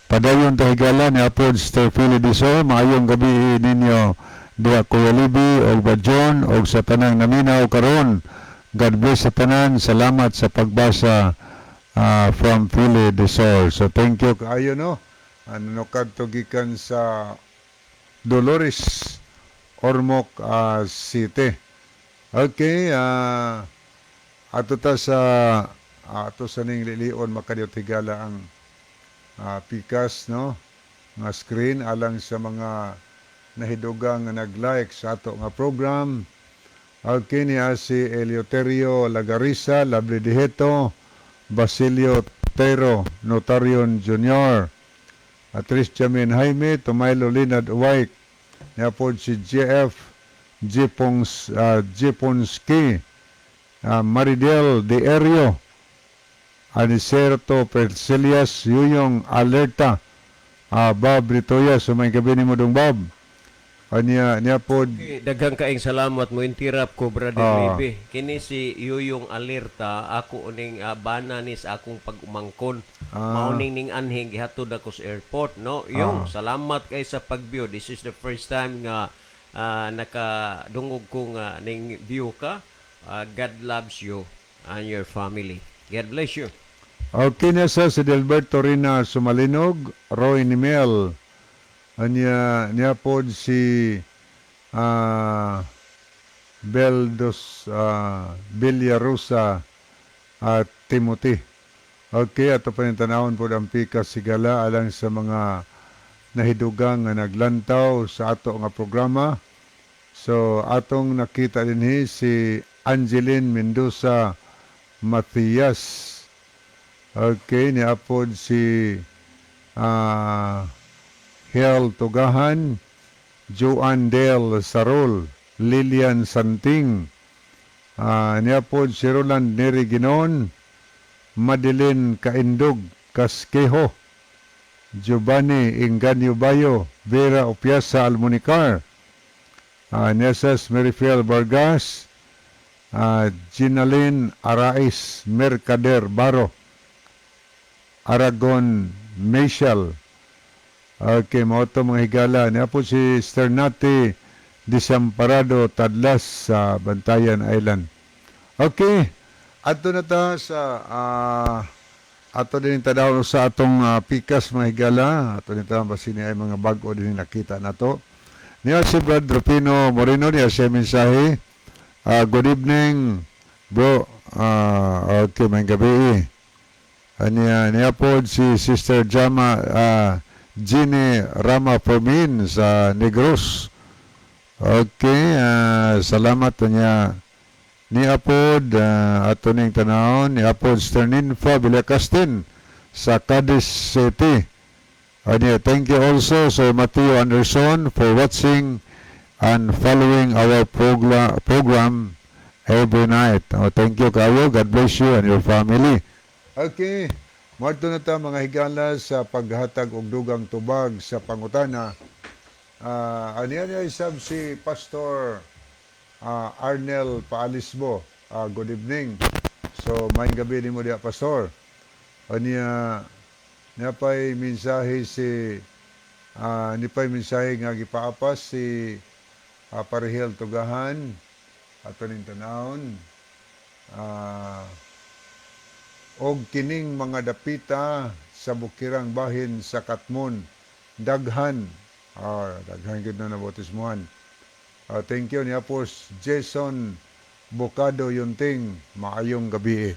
Padayon tahigala ni Apod Sir Philly Diso. Maayong gabi ninyo diha Kuya Libby og Bajon og sa tanang naminaw karon. God bless sa tanan. Salamat sa pagbasa from Philly Diso. So thank you kaayo, no? Ano kadto gikan sa Dolores Ormoc City. Okay, ato sa ning lilion makadiyot higala ang pikas, no, nga screen alang sa mga nahidugang nga nag-like sa ato nga program. Okay, niya si Eleuterio Lagarisa, Lovely Diheto, Basilio Tero, Notarion Jr., Atris Jamin Jaime, Tomailo Linad White, niya po si JF Jiponski, Maridel De Erio, Anicerto Persilias, Yuyong Alerta, Bob Ritoya, sumay gabi ni mo dong Bob. Niya po, Daghang kaing salamat mo intirap ko, Brother Libby. Kini si Yuyong Alerta, ako uning bananis akong pag-umangkon. Mauning ning anhing gihatod ako sa airport, no? Yung salamat kay sa pag-view. This is the first time nga nakadungog ko nga ning view ka. God loves you and your family. God bless you. okay na sa si Delberto Rina Sumalinog, Roy Nimel, niya po si Villarosa at Timothy. Okay, ato pa yung tanawon po ang pikas sigala alang sa mga nahidugang nga naglantaw sa ato nga programa. So, atong nakita din si Angeline Mendoza Matias. Okay, niapod si Hel Tugahan, Joan Del Sarol, Lilian Santing, niapod si Roland Neri Ginon, Madeline Kaindog Kaskeho, Giovanni Inganyo Bayo, Vera Opiasa Almunicar, Nesas Merifel Vargas, Ginaline Arais Mercader Baro, Aragon Michel. Okay, mga ito mga higala. Niya po si Sternati Disamparado Tadlas sa Bantayan Island. Okay, ato na ta sa ato din tadaw sa atong pikas mga higala. Ato din ta basini ay mga bago din nakita nato. Niya si Brad Rupino Moreno, niya siya mensahe. Good evening, bro. Okay, may gabi. Niya po si Sister Jama Gine Rama Permin sa Negros. Okay, salamat niya. Niya po ato ning tanawon, niya po Sterninfa Vilacastin sa Cadiz City. Thank you also Sir Mateo Anderson for watching and following our program every night. Thank you kayo. God bless you and your family. Okay. Marto na ta mga higala sa paghatag og dugang tubag sa pangutana. Aniya isab si Pastor Arnel Paalisbo. Good evening. So, may gabi ni mo diya, Pastor. O niya pa'y mensahe ni pa'y mensahe nga gipaapas si Parihel Tugahan ato ning tanawon. Og kining mga dapita sa bukirang bahin sa Katmon, daghan. Daghan gid na nabotismuhan. Thank you ni Apos Jason Bocado Yunting. Maayong gabi.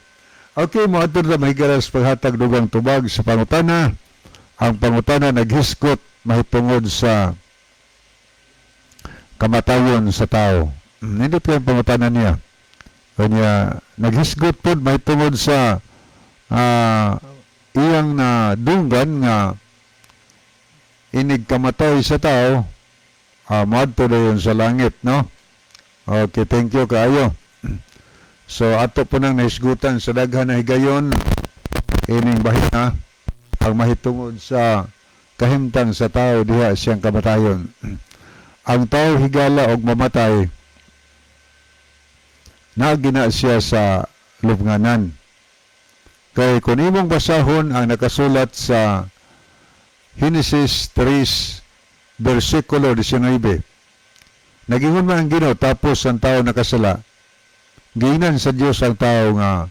Okay, mga atur na mahigaras paghatag dugang tubag sa pangutana. Ang pangutana naghisgot mahitungod sa kamatayon sa tao. Hindi pa yung pangutana niya. Kanya, naghisgot po mahitungod sa iyang na dunggan nga inig kamatay sa tao, maadto na yun sa langit, no? Okay, thank you kaayo. So, ato po nang nahisgutan sa daghan na higayon, ining bahina, ang mahitungod sa kahimtang sa tao diha siyang kamatayon. Ang tao higala og mamatay, nagina siya sa lubnganan. Kay kung imong basahon ang nakasulat sa Genesis 3, versikulo 19, nagingon man ang Ginoo tapos ang tao nakasala, giingnan sa Dios ang tao nga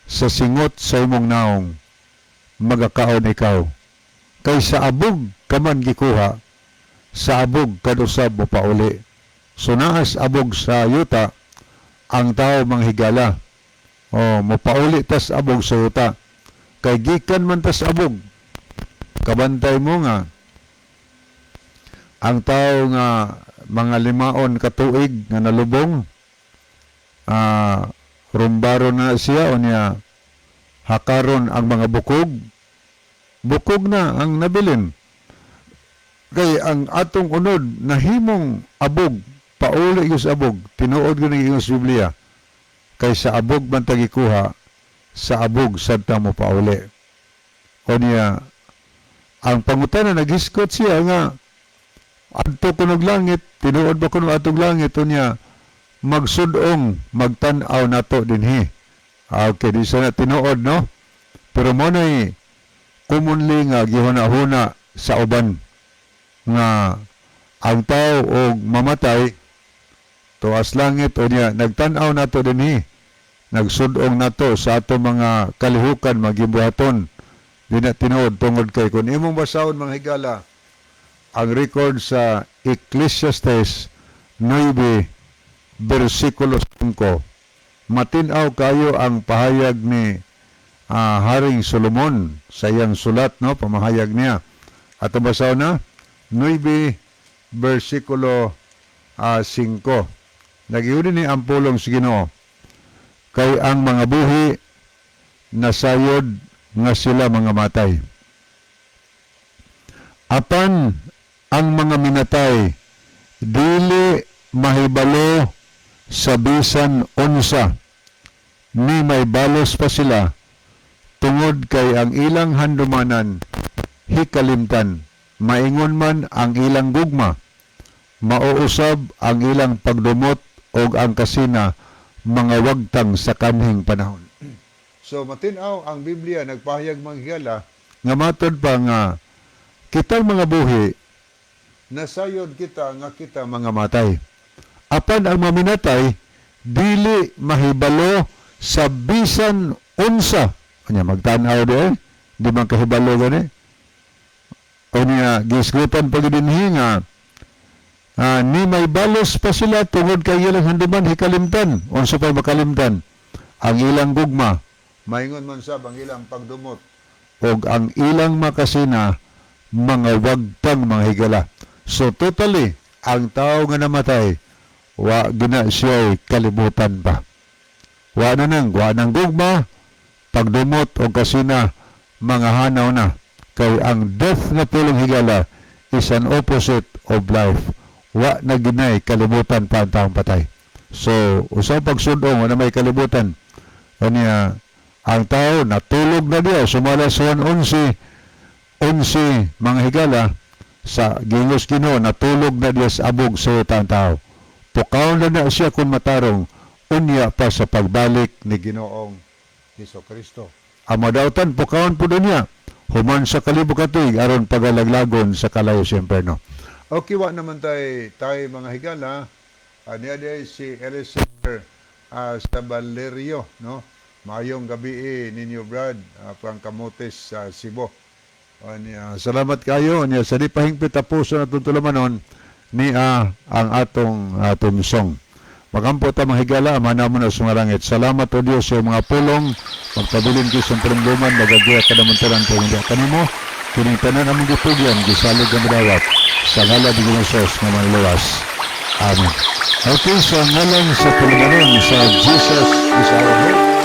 sa singot sa imong naong magakaon ikaw. Kay sa abog ka man gikuha, sa abog kadusab mo pauli. So naas abog sa yuta, ang tao manghigala. Mapauli tas abog sa yuta. Kay gikan man tas abog, kabantay mo nga ang tao nga mga limaon katuig nga nalubong, rumbaro na siya o niya hakaron ang mga bukog na ang nabilin. Kay ang atong unod nahimong abog, pauli yung abog, tinuod ko ng iyong Biblia, kay sa abog man tagikuha, sa abog sadta mo pauli. O niya, ang pangutana naghiskot siya nga, adto kunog langit, tinuod ba kunog atong langit, o niya, magsudong, magtanaw nato dinhi. Okay, di sana tinuod, no? Pero mo na'y commonly nga gihuna-huna sa uban nga ang tao og mamatay tuas langit o niya nagtan-aw nato dinhi, nagsudong nato sa ato mga kalihukan magibuhaton. Di na tinuod tungod kay kung imong basahon mga higala ang record sa Ecclesiastes 9 versikulo 5, matinaw kayo ang pahayag ni Haring Solomon sa iyang sulat, no, pamahayag niya. At ang basaw na 9 versikulo 5. Nagiuli ni ang pulong sa Ginoo, kay ang mga buhi nasayod nga sila mga matay. Apan ang mga minatay dili mahibalo sa bisan unsa, ni may balos pa sila, tungod kay ang ilang handumanan hikalimtan, maingon man ang ilang gugma, mauusab ang ilang pagdumot og ang kasina mga wagtang sa kanhing panahon. So matinaw ang Biblia nagpahayag mga higala nga matod pa nga kitang mga buhi nasayod kita nga kita mga matay. Apan ang maminatay dili mahibalo sa bisan unsa. Kanya magtanaw di di man kahibalo gani. O niya gisgutan pag dinhi nga ni may balos pa sila tungod kay ilang handuman hikalimtan. Unsa pa makalimtan? Ang ilang gugma, maingon man sab ang ilang pagdumot og ang ilang makasina mga wagtang mga higala. So totally ang tao nga namatay wa gina siya kalibutan pa. Wa nang gugma, pagdumot o kasina mga hanaw na. Kay ang death na pulong higala is an opposite of life. Wa na ginay kalibutan pa ang taong patay. So usa pagsudong na may kalibutan. Kanya ang tao natulog na diya sumala sa 11 mga higala sa Gingos Ginoo natulog na diya sa abog sa tao. pukaon na siya kung matarong unya pa sa pagbalik ni Ginoong Hesus Kristo. Ang madautan pukaon po niya human sa kalibog katuig aron pagalaglagon sa kalayo sa impierno. Okay, wa naman tayo mga higala. Niya si Eliezer sa Valerio, no? Mayong gabi ninyo Brad, pangkamotes sa Cebu. Salamat kayo niya sa di pahingpit puso na tutulamanon ni ang atong song. Magampo ta mga higala, manamon na sumarangit. Salamat o Diyos sa mga pulong, magpabilin ko sa pulong-luman, magagaya ka naman talang pulong kanimo, kining tanan among gipugyan, gisalig ang madawat, sa ngala di Ginosos na manluwas. Amen. Okay, sa ngalan sa pulunganon sa Jesus is our hope.